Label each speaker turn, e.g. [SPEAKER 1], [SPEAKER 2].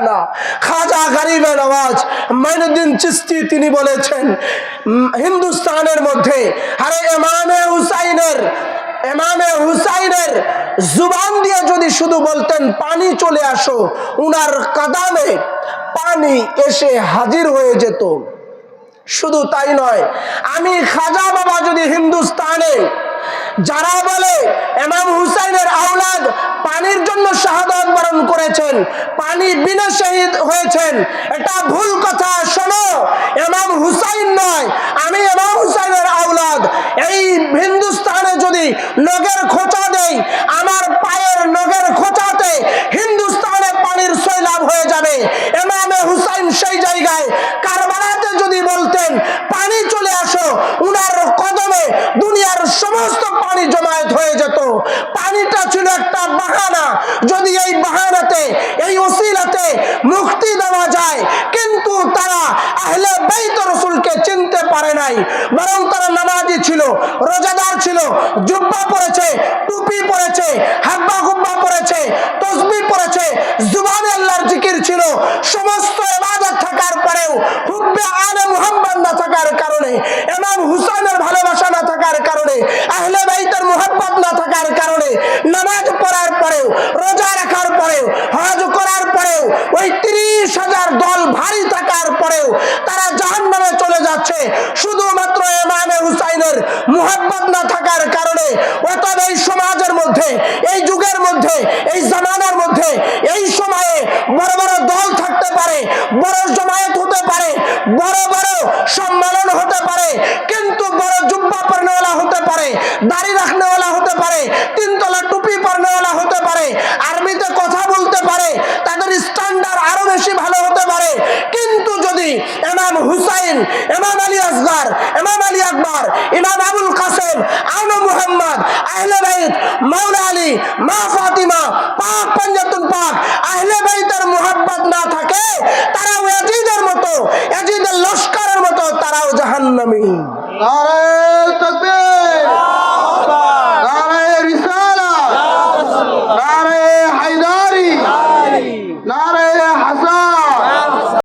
[SPEAKER 1] না। খাজা গরিবে নওয়াজ মাইনুদ্দিন চিশতি তিনি বলেছেন হিন্দুস্তানের মধ্যে আরে ইমামে হুসাইনের জুবান দিয়ে যদি শুধু বলতেন পানি চলে আসো, উনার কাদামে পানি এসে হাজির হয়ে যেত। শুধু তাই নয়, আমি খাজা বাবা যদি হিন্দুস্তানে যারা বলে ইমাম হুসাইনের আওলাদ পানির জন্য শাহাদাত বরণ করেছেন, পানি বিনা শহীদ হয়েছেন, এটা ভুল কথা। শোনো, ইমাম হুসাইন নয়, আমি ইমাম হুসাইনের আওলাদ। এই হিন্দুস্তানে যদি নগের খোঁচা দেই, আমার পায়ের নগের খোঁচাতে হিন্দুস্তানে পানির সৈলাব হয়ে যাবে। ইমামে হুসাইন সেই জায়গায় কারবালাতে যদি বলতেন পানি চলে আসো, উনার কদমে দুনিয়ার সমস্ত পানি জমায়েত হয়ে যেত। পানিটা ছিল একটা বাহানা, যদি এই বাহানাতে এই ওসিলাতে মুক্তি দেওয়া যায়। কিন্তু তারা আহলে বাইত রাসূলকে চিনতে পারে নাই, বরং তারা নামাজি ছিল, রোজাদার ছিল, জুব্বা পরেছে, টুপি পরেছে, হাব্বা গুব্বা পরেছে, তসবিহ পরেছে, জুবানে আল্লাহর জিকির ছিল। সমস্ত ইবাদত থাকার পরেও হুব্বে আলে মুহাম্মদ না থাকার কারণে, ইমাম হুসাইনের ভালোবাসা না থাকার কারণে, আহলে বাইতের মুহাব্বত না থাকার কারণে, নামাজ পড়ার পরেও, রোজা রাখার পরেও, হজ করার পরেও, ওই 30,000 দল ভারী থাকার পরেও তারা জাহান্নামে চলে যাচ্ছে শুধুমাত্র ইমামে হুসাইনের মুহাব্বত না থাকার কারণে। অতএব এই সমাজের মধ্যে, এই যুগের মধ্যে, এই জামানার মধ্যে, এই সময়ে বড় বড় দল থাকতে পারে, বড় জমায়েত হতে পারে, বড় বড় সম্মেলন হতে পারে, কিন্তু বড় জুব্বা পরনেওয়ালা হতে পারে, দাড়ি রাখনেওয়ালা হতে পারে, 3 তলা টুপি পরনেওয়ালা হতে পারে, আরবিতে কথা বলতে পারে, তাদের স্ট্যান্ডার্ড আরো বেশি ভালো হতে পারে। কিন্তু যদি ইমাম হুসাইন, ইমাম আলী আসগর, ইমাম আলী আকবর, ইমাম আবুল কাসেম, আনু মুহাম্মদ, আহলে বাইত, মাওলা আলী, মা ফাতিমা, পাক পাঞ্জাতুল পাক,